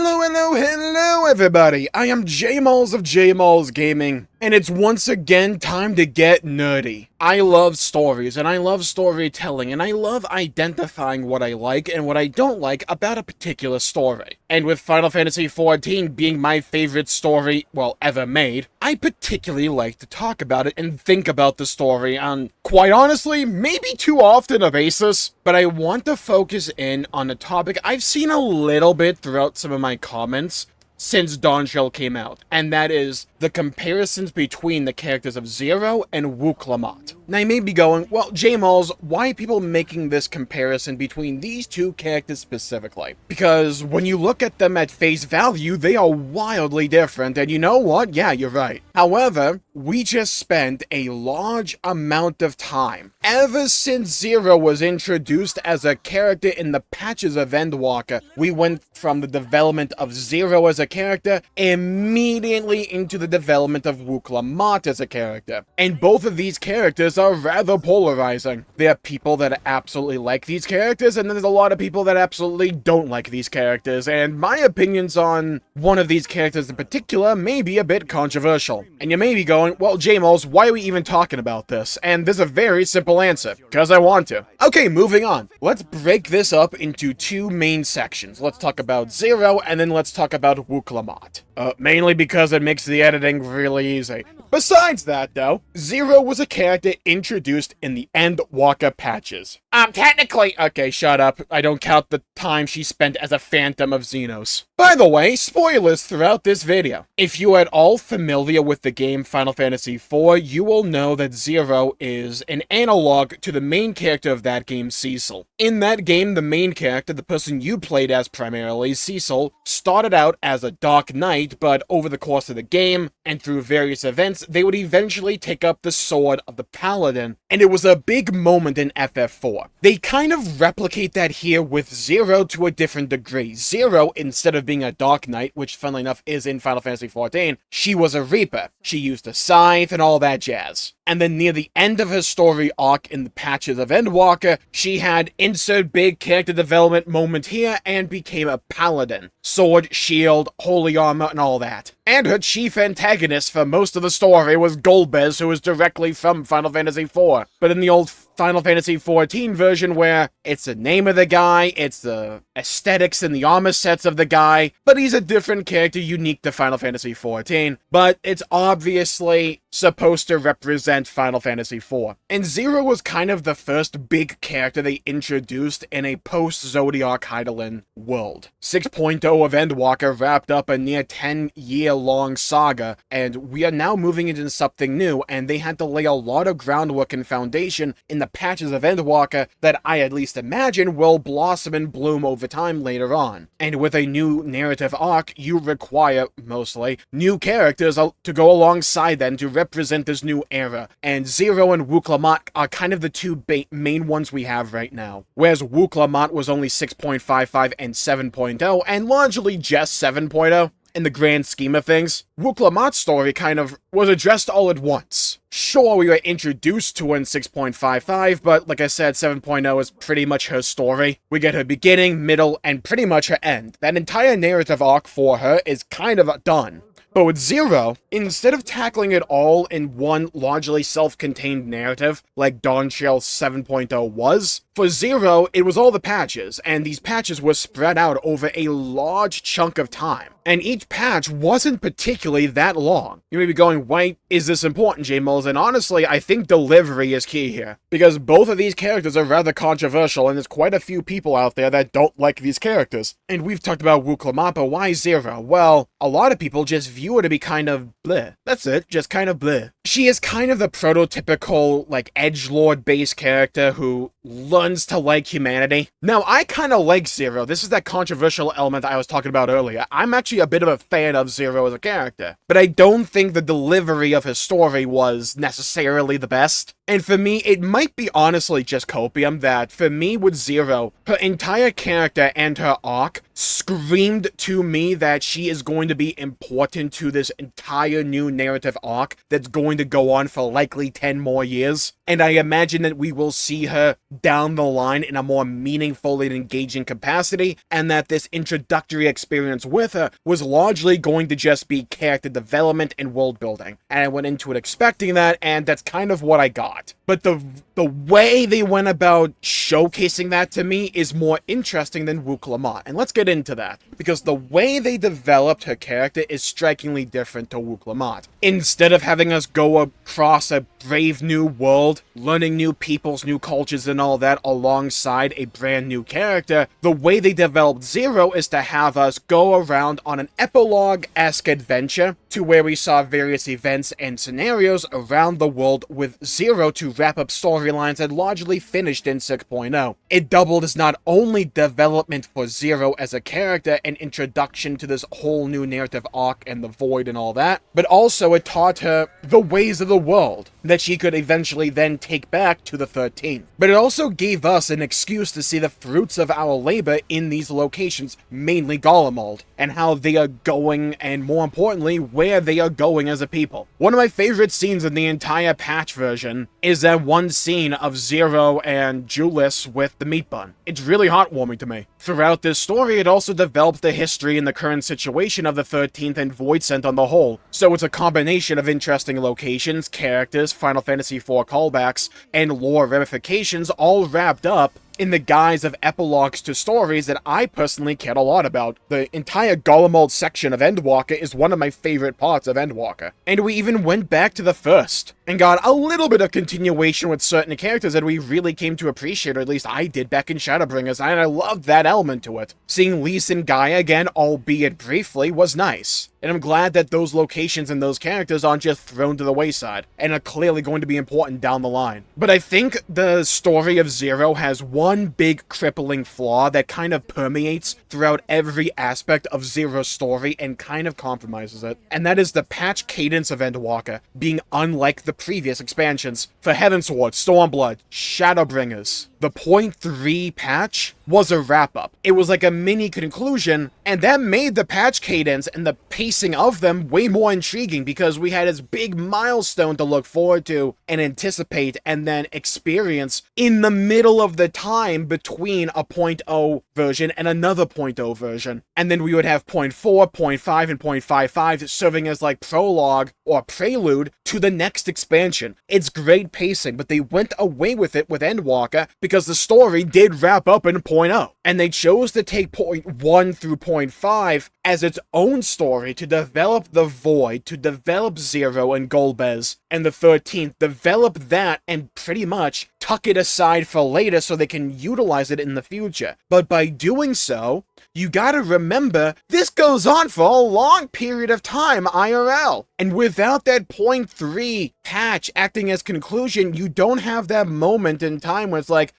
Hello, everybody! I am Jmulls of Jmulls Gaming, and it's once again time to get nerdy. I love stories, and I love storytelling, and I love identifying what I like and what I don't like about a particular story. And with Final Fantasy XIV being my favorite story, well, ever made, I particularly like to talk about it and think about the story on, quite honestly, maybe too often a basis, but I want to focus in on a topic I've seen a little bit throughout some of my comments since Dawntrail came out, and that is the comparisons between the characters of Zero and Wuk Lamat. Now you may be going, well, Jmulls, why are people making this comparison between these two characters specifically? Because when you look at them at face value, they are wildly different, and you know what? Yeah, you're right. However, we just spent a large amount of time, ever since Zero was introduced as a character in the patches of Endwalker, we went from the development of Zero as a character immediately into the development of Wuk Lamat as a character. And both of these characters are rather polarizing. There are people that absolutely like these characters, and then there's a lot of people that absolutely don't like these characters, and my opinions on one of these characters in particular may be a bit controversial. And you may be going, well, Jmulls, why are we even talking about this? And there's a very simple answer, because I want to. Okay, moving on. Let's break this up into two main sections. Let's talk about Zero, and then let's talk about Wuk Lamat. Mainly because it makes the editing really easy. Besides that, though, Zero was a character introduced in the Endwalker patches. Technically, okay, shut up. I don't count the time she spent as a Phantom of Xenos. By the way, spoilers throughout this video. If you are at all familiar with the game Final Fantasy IV, you will know that Zero is an analog to the main character of that game, Cecil. In that game, the main character, the person you played as primarily, Cecil, started out as a Dark Knight, but over the course of the game, and through various events, they would eventually take up the sword of the Paladin, and it was a big moment in FF4. They kind of replicate that here with Zero to a different degree. Zero, instead of being a Dark Knight, which funnily enough is in Final Fantasy XIV, she was a Reaper. She used a scythe and all that jazz. And then near the end of her story arc in the patches of Endwalker, she had insert big character development moment here and became a Paladin. Sword, shield, holy armor, and all that. And her chief antagonist for most of the story was Golbez, who was directly from Final Fantasy IV. But in the old Final Fantasy XIV version, where it's the name of the guy, it's the aesthetics and the armor sets of the guy, but he's a different character unique to Final Fantasy XIV, but it's obviously supposed to represent Final Fantasy IV. And Zero was kind of the first big character they introduced in a post-Zodiac Hydaelyn world. 6.0 of Endwalker wrapped up a near 10-year-long saga, and we are now moving into something new, and they had to lay a lot of groundwork and foundation in the patches of Endwalker that I at least imagine will blossom and bloom over time later on. And with a new narrative arc, you require, mostly, new characters to go alongside them to represent this new era, and Zero and Wuk Lamat are kind of the two main ones we have right now. Whereas Wuk Lamat was only 6.55 and 7.0, and largely just 7.0, in the grand scheme of things, Wuk Lamat's story kind of was addressed all at once. Sure, we were introduced to her in 6.55, but like I said, 7.0 is pretty much her story. We get her beginning, middle, and pretty much her end. That entire narrative arc for her is kind of done. But with Zero, instead of tackling it all in one largely self-contained narrative, like Dawntrail 7.0 was, for Zero, it was all the patches, and these patches were spread out over a large chunk of time. And each patch wasn't particularly that long. You may be going, why is this important, Jmulls? And honestly, I think delivery is key here. Because both of these characters are rather controversial, and there's quite a few people out there that don't like these characters. And we've talked about Wuk Lamat, but why Zero? Well, a lot of people just view her to be kind of bleh. That's it, just kind of bleh. She is kind of the prototypical, like, edgelord-based character who learns to like humanity. Now, I kind of like Zero. This is that controversial element I was talking about earlier. I'm actually a bit of a fan of Zero as a character, but I don't think the delivery of his story was necessarily the best. And for me, it might be honestly just copium that, for me with Zero, her entire character and her arc screamed to me that she is going to be important to this entire new narrative arc that's going going to go on for likely 10 more years, and I imagine that we will see her down the line in a more meaningful and engaging capacity, and that this introductory experience with her was largely going to just be character development and world building. And I went into it expecting that, and that's kind of what I got. But the way they went about showcasing that to me is more interesting than Wuk Lamat, and let's get into that, because the way they developed her character is strikingly different to Wuk Lamat. Instead of having us go across a brave new world, learning new peoples, new cultures, and all that alongside a brand new character, the way they developed Zero is to have us go around on an epilogue-esque adventure to where we saw various events and scenarios around the world, with Zero to wrap up storylines that largely finished in 6.0. It doubled as not only development for Zero as a character and introduction to this whole new narrative arc and the Void and all that, but also it taught her the ways of the world that she could eventually then take back to the 13th. But it also gave us an excuse to see the fruits of our labor in these locations, mainly Garlemald, and how they are going, and more importantly, where they are going as a people. One of my favorite scenes in the entire patch version is that one scene of Zero and Julius with the meat bun. It's really heartwarming to me. Throughout this story, it also develops the history and the current situation of the 13th and Void Scent on the whole. So it's a combination of interesting locations, characters, Final Fantasy IV callbacks, and lore ramifications all wrapped up in the guise of epilogues to stories that I personally cared a lot about. The entire Garlemald section of Endwalker is one of my favorite parts of Endwalker. And we even went back to the first, and got a little bit of continuation with certain characters that we really came to appreciate, or at least I did back in Shadowbringers, and I loved that element to it. Seeing Lys and Gaia again, albeit briefly, was nice. And I'm glad that those locations and those characters aren't just thrown to the wayside, and are clearly going to be important down the line. But I think the story of Zero has one big crippling flaw that kind of permeates throughout every aspect of Zero's story and kind of compromises it, and that is the patch cadence of Endwalker being unlike the previous expansions. For Heavensward, Stormblood, Shadowbringers, the 0.3 patch was a wrap-up. It was like a mini conclusion, and that made the patch cadence and the pacing of them way more intriguing, because we had this big milestone to look forward to and anticipate and then experience in the middle of the time between a 0.0 version and another 0.0 version. And then we would have 0.4, 0.5, and 0.55 serving as like prologue or prelude to the next expansion. It's great pacing, but they went away with it with Endwalker because the story did wrap up in 0.0. And they chose to take 0.1 through 0.5 as its own story to develop the Void, to develop Zero and Golbez and the 13th, develop that and pretty much tuck it aside for later so they can utilize it in the future. But by doing so, you gotta remember, this goes on for a long period of time IRL. And without that 0.3 patch acting as conclusion, you don't have that moment in time where it's like,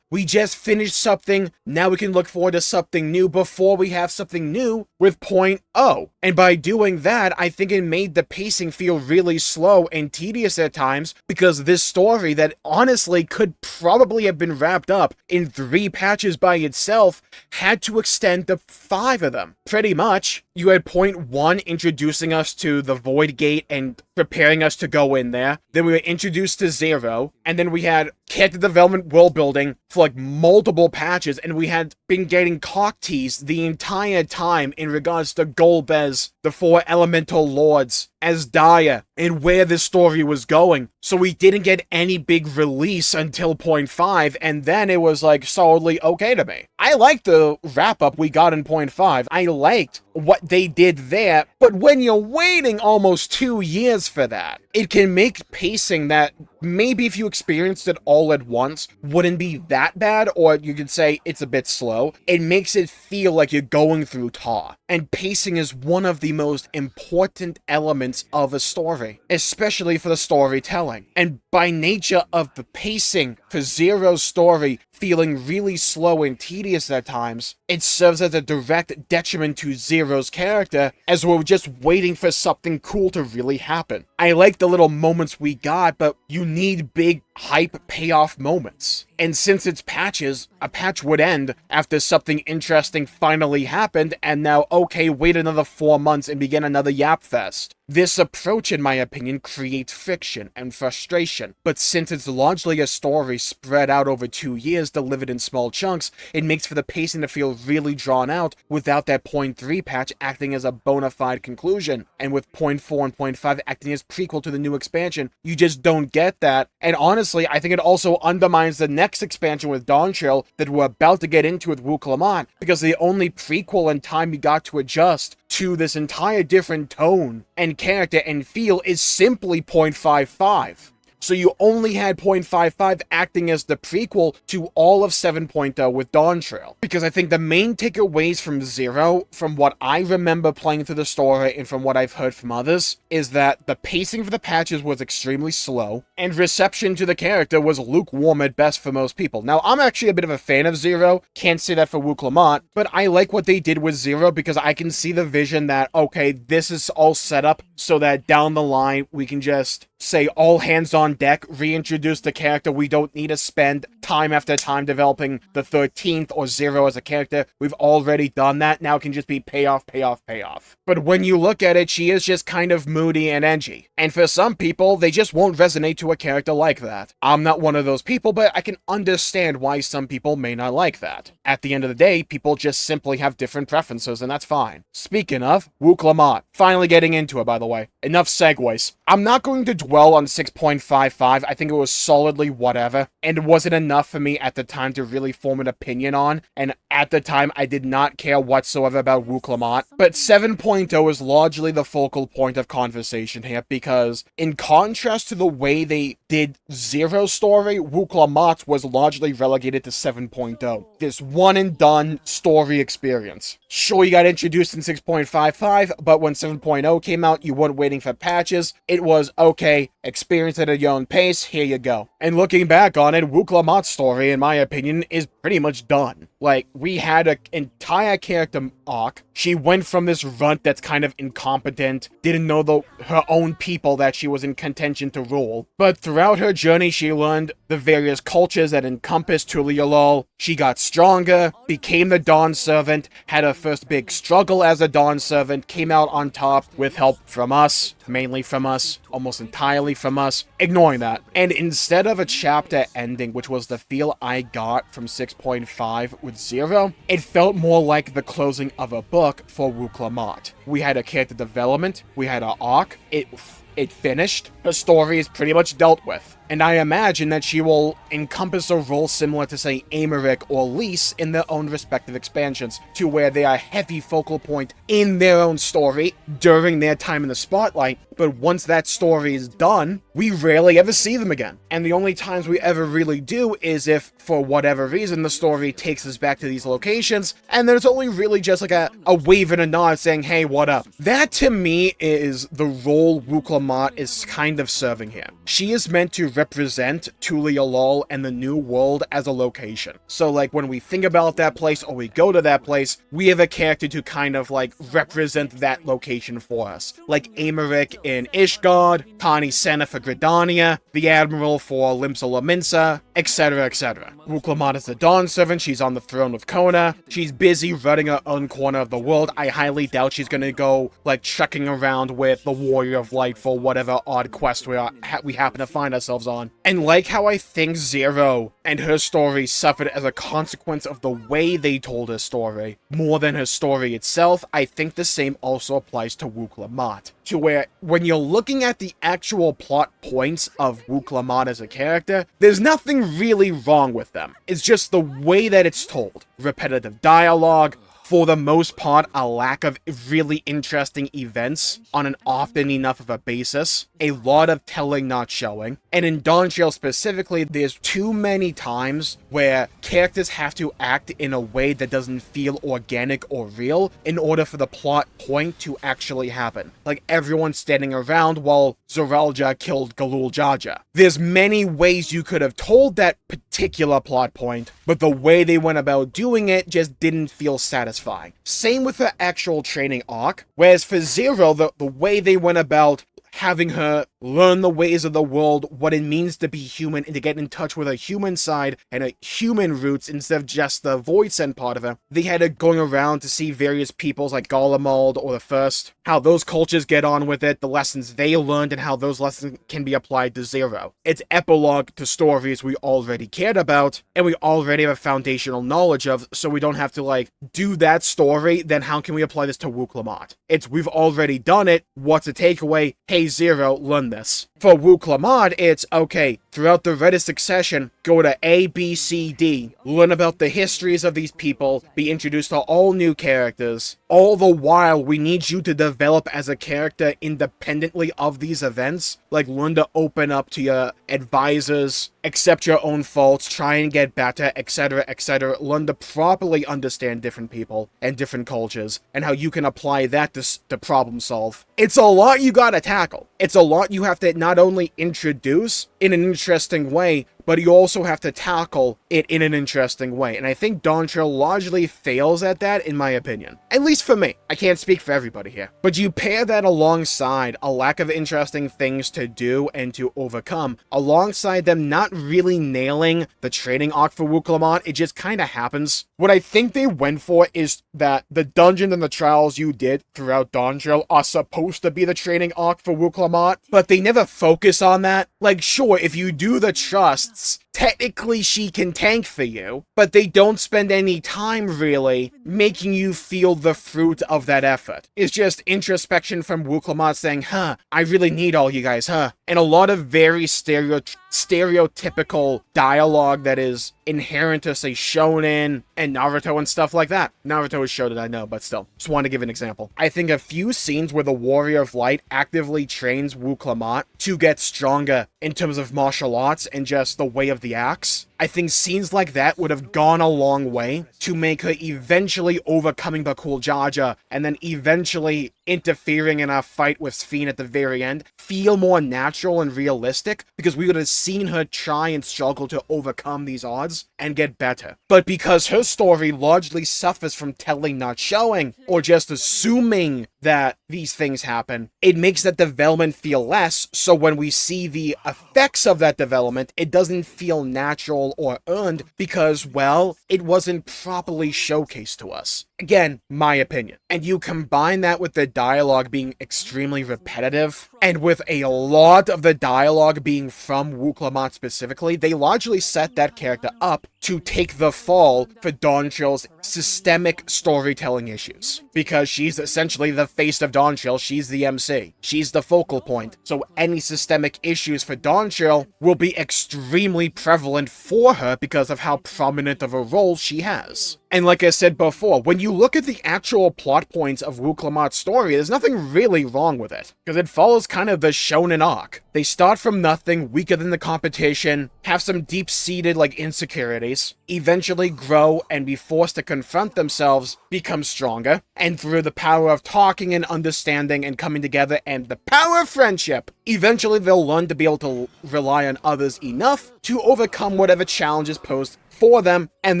we just finished something, now we can look forward to something new before we have something new with 0.0. And by doing that, I think it made the pacing feel really slow and tedious at times, because this story that honestly could probably have been wrapped up in 3 patches by itself had to extend to 5 of them. Pretty much, you had 0.1 introducing us to the Void Gate and preparing us to go in there. Then we were introduced to Zero, and then we had character development world building for like multiple patches, and we had been getting cock teased the entire time in regards to Golbez, the 4 elemental lords, Asdaya, and where this story was going. So we didn't get any big release until 0.5, and then it was like solidly okay to me. I liked the wrap-up we got in 0.5. I liked what they did there, but when you're waiting almost 2 years for that, it can make pacing that maybe if you experienced it all at once wouldn't be that bad, or you could say it's a bit slow. It makes it feel like you're going through tar. And pacing is one of the most important elements of a story, especially for the storytelling. And by nature of the pacing for Zero's story feeling really slow and tedious at times, it serves as a direct detriment to Zero's character, as we're just waiting for something cool to really happen. I like the little moments we got, but you need big hype payoff moments. And since it's patches, a patch would end after something interesting finally happened, and now, okay, wait another 4 months and begin another Yap Fest. This approach, in my opinion, creates friction and frustration, but since it's largely a story spread out over 2 years delivered in small chunks, it makes for the pacing to feel really drawn out without that point 3 patch acting as a bona fide conclusion, and with point 4 and point 5 acting as prequel to the new expansion, you just don't get that. And honestly, I think it also undermines the next expansion with Dawntrail that we're about to get into with Wuk Lamat, because the only prequel and time you got to adjust to this entire different tone and character and feel is simply 0.55. So you only had 0.55 acting as the prequel to all of 7.0 with Dawntrail. Because I think the main takeaways from Zero, from what I remember playing through the story and from what I've heard from others, is that the pacing for the patches was extremely slow, and reception to the character was lukewarm at best for most people. Now, I'm actually a bit of a fan of Zero, can't say that for Wuk Lamat, but I like what they did with Zero because I can see the vision that, okay, this is all set up so that down the line we can just say all hands on deck, reintroduce the character. We don't need to spend time after time developing the 13th or Zero as a character. We've already done that. Now it can just be payoff, payoff, payoff. But when you look at it, she is just kind of moody and edgy. And for some people, they just won't resonate to a character like that. I'm not one of those people, but I can understand why some people may not like that. At the end of the day, people just simply have different preferences, and that's fine. Speaking of, Wuk Lamat. Finally getting into it, by the way. Enough segues. I'm not going to dwell on 6.55. I think it was solidly whatever, and it wasn't enough for me at the time to really form an opinion on, and at the time I did not care whatsoever about Wuk Lamat. But 7.0 is largely the focal point of conversation here, because in contrast to the way they did Zero's story, Wuk Lamat was largely relegated to 7.0. This one and done story experience. Sure, you got introduced in 6.55, but when 7.0 came out, you weren't waiting for patches. It was, okay, experience it at your own pace, here you go. And looking back on it, Wuk Lamat's story, in my opinion, is pretty much done. Like, we had an entire character arc. She went from this runt that's kind of incompetent, didn't know her own people that she was in contention to rule. But throughout her journey, she learned the various cultures that encompass Tulialol. She got stronger, became the Dawn Servant, had her first big struggle as a Dawn Servant, came out on top with help from us, mainly from us, almost entirely from us, ignoring that. And instead of a chapter ending, which was the feel I got from 6.5 with Zero, it felt more like the closing of a book for Wuk Lamat. We had a character development, we had an arc, it finished, her story is pretty much dealt with. And I imagine that she will encompass a role similar to, say, Americ or Lise in their own respective expansions, to where they are a heavy focal point in their own story during their time in the spotlight, but once that story is done, we rarely ever see them again. And the only times we ever really do is if, for whatever reason, the story takes us back to these locations, and there's only really just like a wave and a nod saying, hey, what up? That, to me, is the role Wuk Lamat is kind of serving here. She is meant to represent Tulialol and the New World as a location. So, like, when we think about that place or we go to that place, we have a character to kind of, like, represent that location for us. Like Americ in Ishgard, Connie Senna for Gridania, the Admiral for Limsa Laminsa, etc., etc. Wuk Lamat is the Dawn Servant, she's on the throne of Kona, she's busy running her own corner of the world. I highly doubt she's gonna go, like, trekking around with the Warrior of Light for whatever odd quest we happen to find ourselves on. And like how I think Zero and her story suffered as a consequence of the way they told her story, more than her story itself, I think the same also applies to Wuk Lamat. To where, when you're looking at the actual plot points of Wuk Lamat as a character, there's nothing really wrong with them. It's just the way that it's told. Repetitive dialogue, for the most part, a lack of really interesting events on an often enough of a basis, a lot of telling not showing, and in Dawntrail specifically, there's too many times where characters have to act in a way that doesn't feel organic or real in order for the plot point to actually happen. Like everyone standing around while Zoralja killed Galul Jaja. There's many ways you could have told that particular plot point, but the way they went about doing it just didn't feel satisfying. Same with the actual training arc, whereas for Zero, the way they went about having her learn the ways of the world, what it means to be human, and to get in touch with a human side and a human roots instead of just the void send part of her. They had her going around to see various peoples like Garlemald or the First, how those cultures get on with it, the lessons they learned, and how those lessons can be applied to Zero. It's epilogue to stories we already cared about, and we already have a foundational knowledge of, so we don't have to, like, do that story, then how can we apply this to Wuk Lamat? It's, we've already done it, what's the takeaway? Hey Zero, learn this. For Wuk Lamat, it's, okay, throughout the Reddit succession, go to A, B, C, D, learn about the histories of these people, be introduced to all new characters. All the while, we need you to develop as a character independently of these events. Like, learn to open up to your advisors, accept your own faults, try and get better, etc., etc. Learn to properly understand different people and different cultures, and how you can apply that to problem solve. It's a lot you gotta tackle. It's a lot you have to not only introduce in an interesting way, but you also have to tackle it in an interesting way. And I think Dawntrail largely fails at that, in my opinion. At least for me. I can't speak for everybody here. But you pair that alongside a lack of interesting things to do and to overcome, alongside them not really nailing the training arc for Wuk Lamat. It just kind of happens. What I think they went for is that the dungeon and the trials you did throughout Dawntrail are supposed to be the training arc for Wuk Lamat, but they never focus on that. Like, sure, if you do the trusts, technically she can tank for you, but they don't spend any time really making you feel the fruit of that effort. It's just introspection from Wuk Lamat saying, huh, I really need all you guys, huh? And a lot of very stereotypical dialogue that is inherent to, say, Shonen and Naruto and stuff like that. Naruto is Shonen, I know, but still. Just want to give an example. I think a few scenes where the Warrior of Light actively trains Wuk Lamat to get stronger in terms of martial arts and just the way of the axe. I think scenes like that would have gone a long way to make her eventually overcoming the Cool Jaja and then eventually interfering in a fight with Sphene at the very end feel more natural and realistic, because we would have seen her try and struggle to overcome these odds and get better. But because her story largely suffers from telling not showing, or just assuming that these things happen, it makes that development feel less, so when we see the effects of that development, it doesn't feel natural or earned because, well, it wasn't properly showcased to us. Again, my opinion. And you combine that with the dialogue being extremely repetitive, and with a lot of the dialogue being from Wuk Lamat specifically, they largely set that character up to take the fall for Dawntrail's systemic storytelling issues. Because she's essentially the face of Dawntrail, she's the MC, she's the focal point, so any systemic issues for Dawntrail will be extremely prevalent for her because of how prominent of a role she has. And like I said before, when you look at the actual plot points of Wuk Lamat's story, there's nothing really wrong with it, because it follows kind of the shonen arc. They start from nothing, weaker than the competition, have some deep-seated, like, insecurities, eventually grow and be forced to confront themselves, become stronger, and through the power of talking and understanding and coming together and the power of friendship, eventually they'll learn to be able to rely on others enough to overcome whatever challenges posed for them, and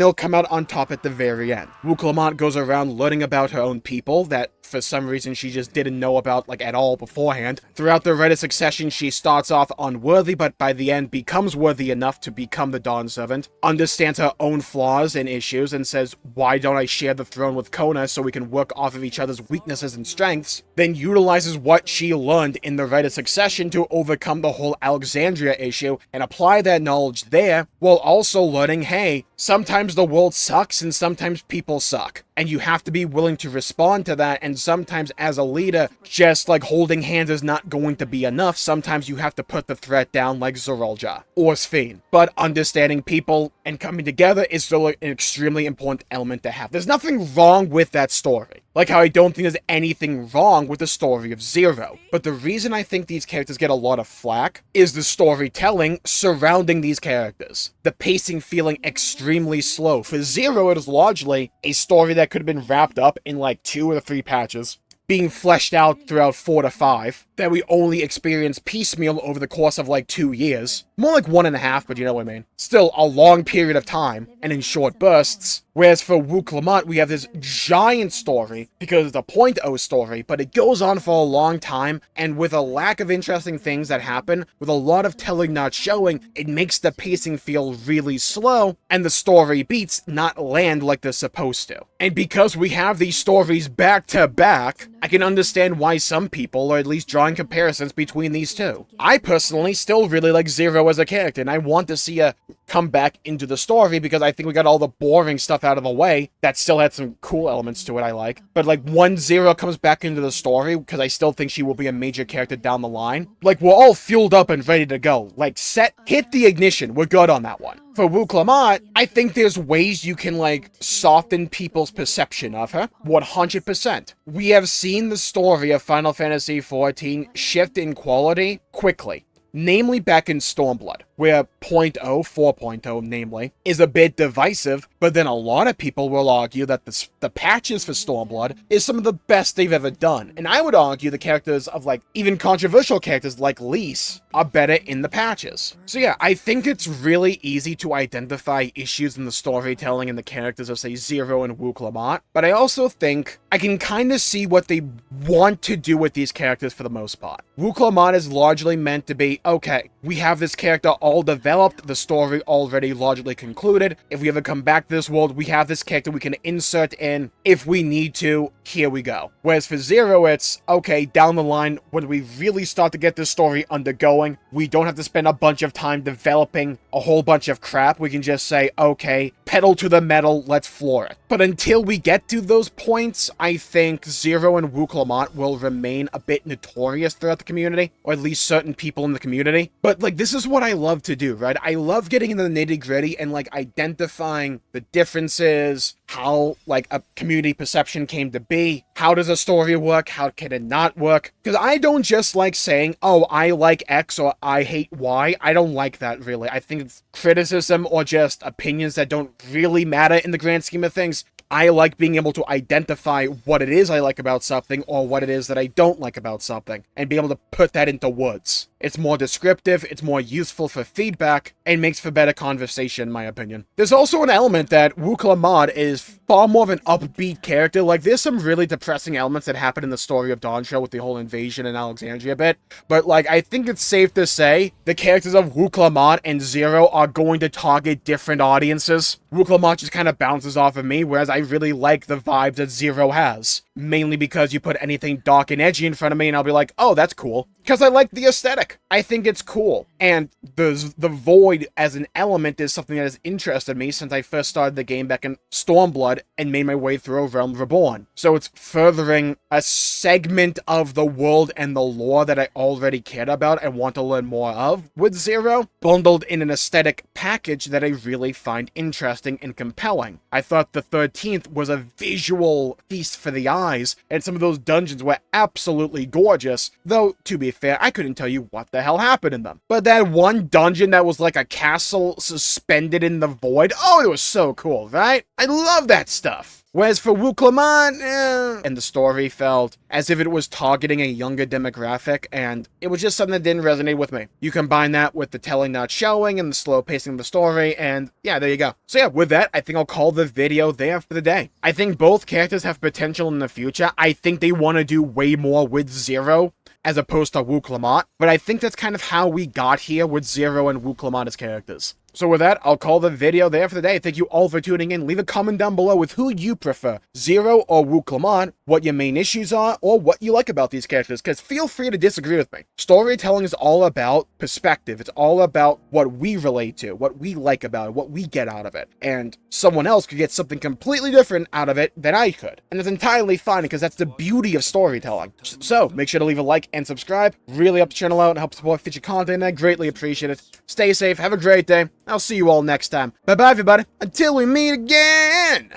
they'll come out on top at the very end. Wuk Lamat goes around learning about her own people that for some reason she just didn't know about, like, at all beforehand. Throughout the Reddit succession, she starts off unworthy, but by the end becomes worthy enough to become the Dawn Servant, understands her own flaws and issues, and says, why don't I share the throne with Kona so we can work off of each other's weaknesses and strengths, then utilizes what she learned in the Reddit succession to overcome the whole Alexandria issue and apply that knowledge there, while also learning, hey, sometimes the world sucks and sometimes people suck. And you have to be willing to respond to that, and sometimes as a leader, just like holding hands is not going to be enough. Sometimes you have to put the threat down like Zorolja or Sphene. But understanding people and coming together is still an extremely important element to have. There's nothing wrong with that story. Like how I don't think there's anything wrong with the story of Zero. But the reason I think these characters get a lot of flack is the storytelling surrounding these characters. The pacing feeling extremely slow. For Zero, it is largely a story that could have been wrapped up in like 2 or 3 patches, being fleshed out throughout 4 to 5, that we only experience piecemeal over the course of like 2 years. More like 1.5, but you know what I mean. Still a long period of time, and in short bursts. Whereas for Wuk Lamat, we have this giant story, because it's a .0 story, but it goes on for a long time, and with a lack of interesting things that happen, with a lot of telling not showing, it makes the pacing feel really slow, and the story beats not land like they're supposed to. And because we have these stories back to back, I can understand why some people are at least drawing comparisons between these two. I personally still really like Zero as a character, and I want to see a come back into the story because I think we got all the boring stuff out of the way that still had some cool elements to it I like. But like when Zero comes back into the story, because I still think she will be a major character down the line, like we're all fueled up and ready to go. Like hit the ignition, we're good on that one. For Wuk Lamat, I think there's ways you can like soften people's perception of her, 100%. We have seen the story of Final Fantasy XIV shift in quality quickly. Namely back in Stormblood, where 4.0 namely, is a bit divisive, but then a lot of people will argue that the patches for Stormblood is some of the best they've ever done. And I would argue the characters of like, even controversial characters like Lise are better in the patches. So yeah, I think it's really easy to identify issues in the storytelling and the characters of say Zero and Wuk Lamat, but I also think I can kind of see what they want to do with these characters for the most part. Wuk Lamat is largely meant to be, okay, we have this character all developed, the story already logically concluded. If we ever come back to this world, we have this character we can insert in if we need to, here we go. Whereas for Zero, it's, okay, down the line, when we really start to get this story undergoing, we don't have to spend a bunch of time developing a whole bunch of crap. We can just say, okay, pedal to the metal, let's floor it. But until we get to those points, I think Zero and Wuk Lamat will remain a bit notorious throughout the community, or at least certain people in the community. But like, this is what I love to do, right? I love getting into the nitty-gritty and like identifying the differences, how like a community perception came to be, how does a story work, how can it not work? Because I don't just like saying, oh, I like X or I hate Y. I don't like that really. I think it's criticism or just opinions that don't really matter in the grand scheme of things. I like being able to identify what it is I like about something or what it is that I don't like about something and be able to put that into words. It's more descriptive, it's more useful for feedback, and makes for better conversation, in my opinion. There's also an element that Wuk Lamat is far more of an upbeat character. Like, there's some really depressing elements that happen in the story of Dawntrail with the whole invasion in Alexandria bit, but, like, I think it's safe to say the characters of Wuk Lamat and Zero are going to target different audiences. Wuk Lamat just kind of bounces off of me, whereas I really like the vibes that Zero has. Mainly because you put anything dark and edgy in front of me and I'll be like, oh, that's cool. Because I like the aesthetic. I think it's cool. And the void as an element is something that has interested me since I first started the game back in Stormblood and made my way through Realm Reborn. So it's furthering a segment of the world and the lore that I already cared about and want to learn more of with Zero, bundled in an aesthetic package that I really find interesting and compelling. I thought the 13th was a visual feast for the eyes, and some of those dungeons were absolutely gorgeous, though, to be fair, I couldn't tell you what the hell happened in them. But that one dungeon that was like a castle suspended in the void, oh, it was so cool, right? I love that stuff. Whereas for Wuk Lamat, and the story felt as if it was targeting a younger demographic, and it was just something that didn't resonate with me. You combine that with the telling not showing and the slow pacing of the story, and yeah, there you go. So yeah, with that, I think I'll call the video there for the day. I think both characters have potential in the future. I think they want to do way more with Zero as opposed to Wuk Lamat, but I think that's kind of how we got here with Zero and Wuk Lamat as characters. So with that, I'll call the video there for the day. Thank you all for tuning in. Leave a comment down below with who you prefer, Zero or Wuk Lamat, what your main issues are, or what you like about these characters, because feel free to disagree with me. Storytelling is all about perspective. It's all about what we relate to, what we like about it, what we get out of it. And someone else could get something completely different out of it than I could. And it's entirely fine, because that's the beauty of storytelling. So, make sure to leave a like and subscribe. Really helps the channel out and helps support future content, and I greatly appreciate it. Stay safe, have a great day. I'll see you all next time. Bye-bye, everybody. Until we meet again!